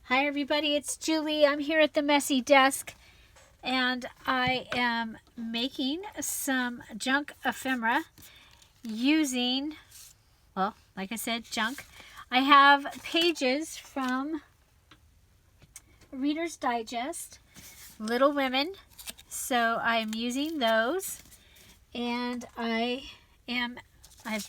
Hi everybody, it's Julie. I'm here at the messy desk and I am making some junk ephemera using, well, like I said, junk. I have pages from Reader's Digest, Little Women, so I'm using those, and I've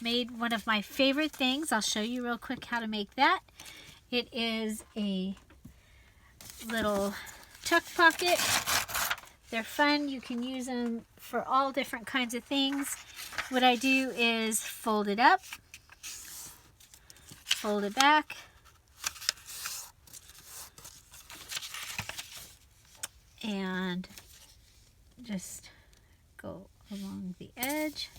made one of my favorite things. I'll show you real quick how to make that. It is a little tuck pocket. They're fun. You can use them for all different kinds of things. What I do is fold it up, fold it back, and just go along the edge.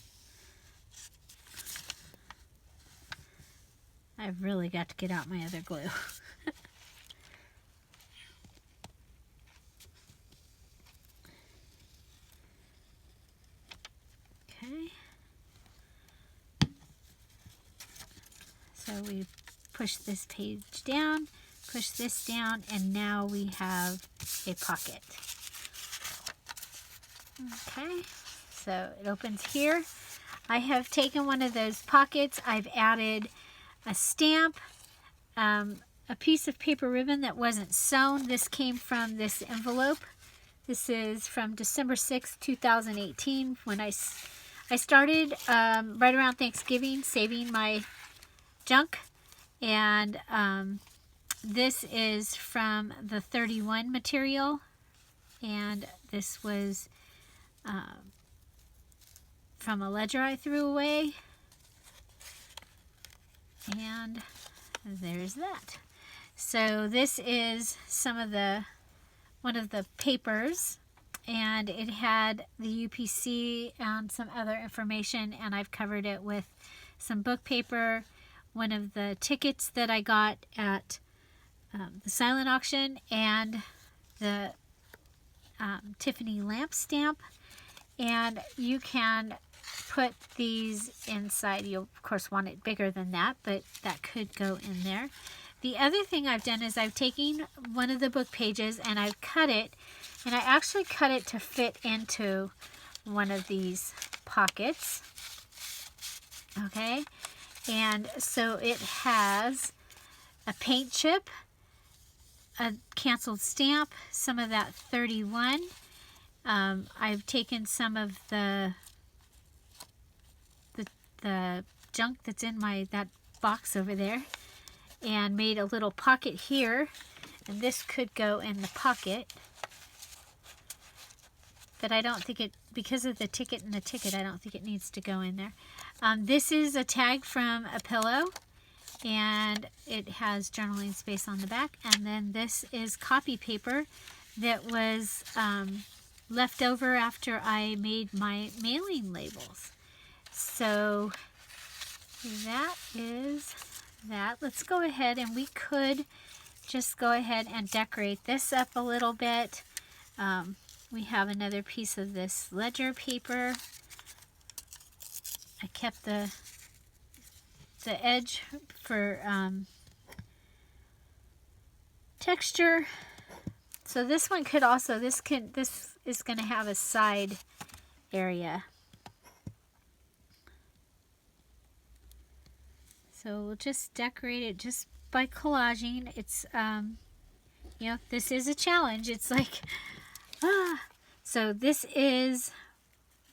I've really got to get out my other glue. Okay. So we push this page down, push this down, and now we have a pocket. Okay, so it opens here. I have taken one of those pockets. I've added a stamp, a piece of paper ribbon that wasn't sewn. This came from this envelope. This is from December 6th, 2018, when I started right around Thanksgiving saving my junk, and this is from the 31 material, and this was from a ledger I threw away, and there's that. So this is one of the papers, and it had the UPC and some other information, and I've covered it with some book paper, one of the tickets that I got at the silent auction, and the Tiffany lamp stamp. And you can put these inside. You'll of course want it bigger than that, but that could go in there. The other thing I've done is I've taken one of the book pages and I've cut it, and I actually cut it to fit into one of these pockets. Okay, and so it has a paint chip, a canceled stamp, some of that 31. I've taken some of the junk that's in that box over there and made a little pocket here, and this could go in the pocket, but I don't think it, because of the ticket and the ticket, I don't think it needs to go in there. This is a tag from a pillow, and it has journaling space on the back, and then this is copy paper that was left over after I made my mailing labels. So that is that. Let's go ahead, and we could just go ahead and decorate this up a little bit. We have another piece of this ledger paper. I kept the edge for texture. So this one could also, this is going to have a side area. So we'll just decorate it just by collaging. It's, you know, this is a challenge. It's like, So this is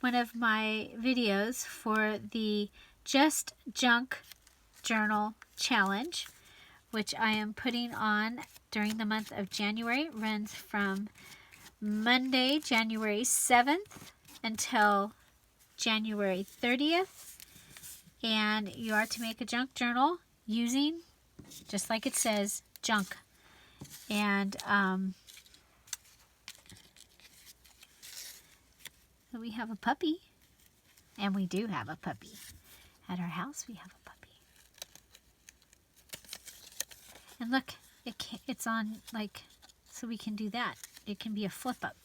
one of my videos for the Just Junk Journal Challenge, which I am putting on during the month of January. It runs from Monday, January 7th until January 30th. And you are to make a junk journal using, just like it says, junk. And so we have a puppy. And we do have a puppy. At our house, we have a puppy. And look, it's on, like, so we can do that. It can be a flip up.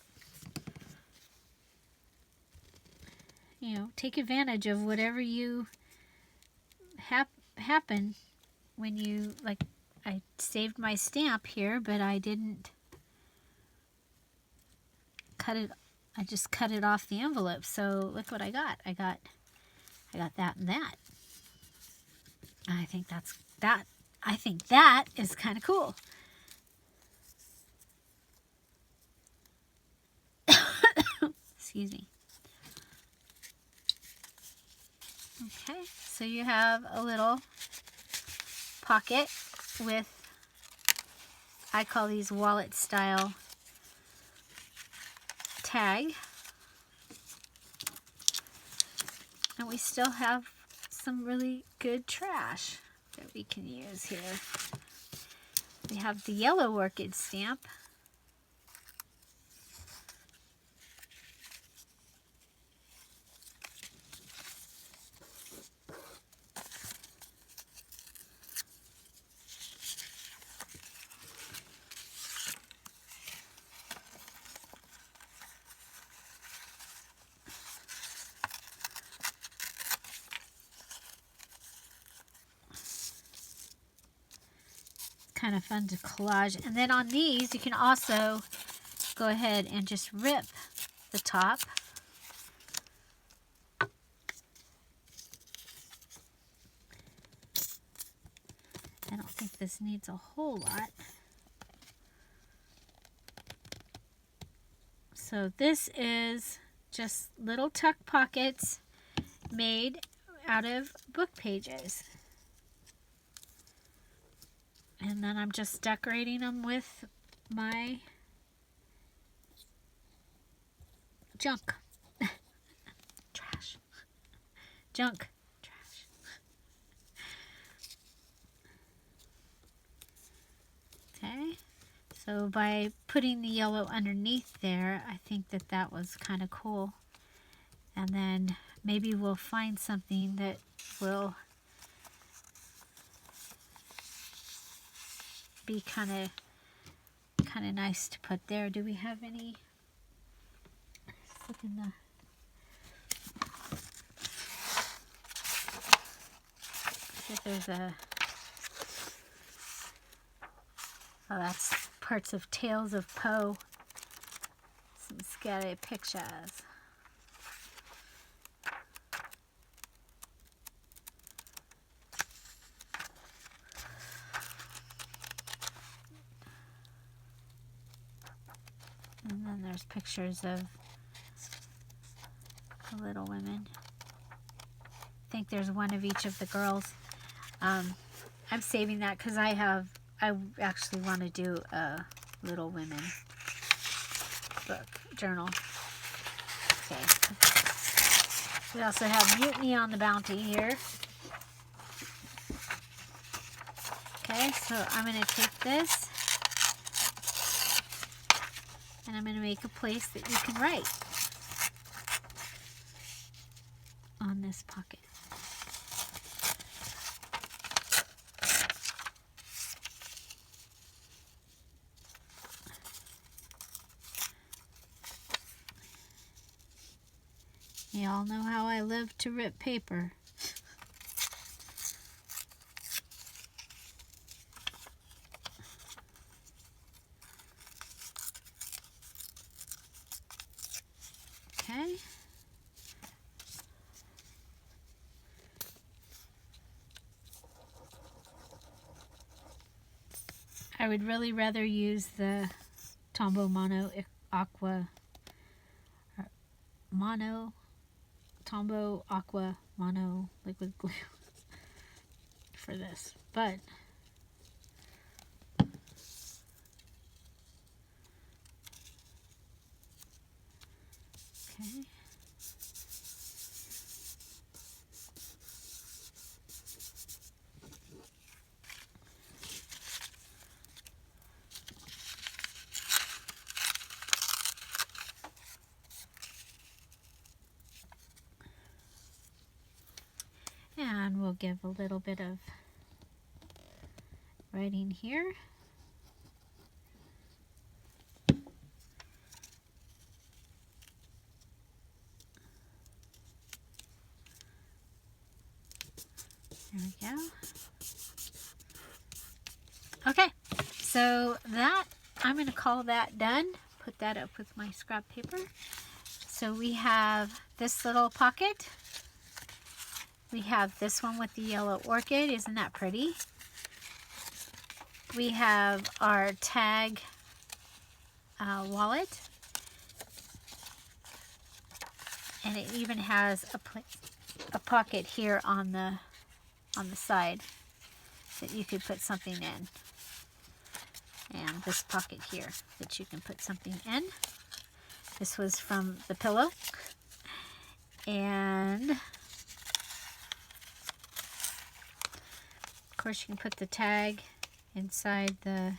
You know, take advantage of whatever you happen when you, like, I saved my stamp here, but I didn't cut it. I just cut it off the envelope. So look what I got. I got that and that. I think that. I think that is kind of cool. Excuse me. Okay, so you have a little pocket with, I call these wallet style tag. And we still have some really good trash that we can use here. We have the yellow orchid stamp. Kind of fun to collage. And then on these, you can also go ahead and just rip the top. I don't think this needs a whole lot. So this is just little tuck pockets made out of book pages. And then I'm just decorating them with my junk. Trash. Junk. Trash. Okay. So by putting the yellow underneath there, I think that that was kind of cool. And then maybe we'll find something that will be kind of nice to put there. Do we have any? Let's look in the. See if there's a. Oh, that's parts of Tales of Poe. Some scattered pictures. And then there's pictures of the Little Women. I think there's one of each of the girls. I'm saving that because I actually want to do a Little Women book journal. Okay. We also have Mutiny on the Bounty here. Okay, so I'm going to take this and I'm going to make a place that you can write on this pocket. You all know how I love to rip paper. Okay. I would really rather use the Tombow Tombow Aqua Mono liquid glue for this, but okay. And we'll give a little bit of writing here. There we go. Okay, so that, I'm going to call that done. Put that up with my scrap paper. So we have this little pocket. We have this one with the yellow orchid. Isn't that pretty? We have our tag wallet. And it even has a pocket here on the side that you could put something in. And this pocket here that you can put something in. This was from the pillow. And of course you can put the tag inside the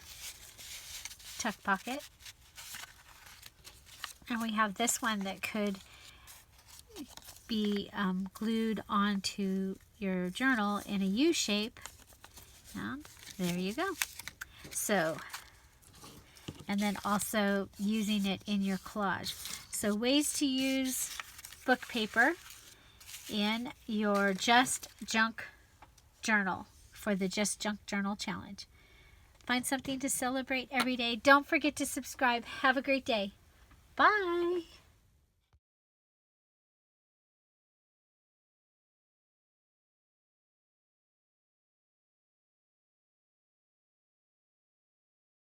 tuck pocket. And we have this one that could be glued onto your journal in a U shape. And there you go. So, and then also using it in your collage. So ways to use book paper in your Just Junk journal for the Just Junk Journal Challenge. Find something to celebrate every day. Don't forget to subscribe. Have a great day. Bye.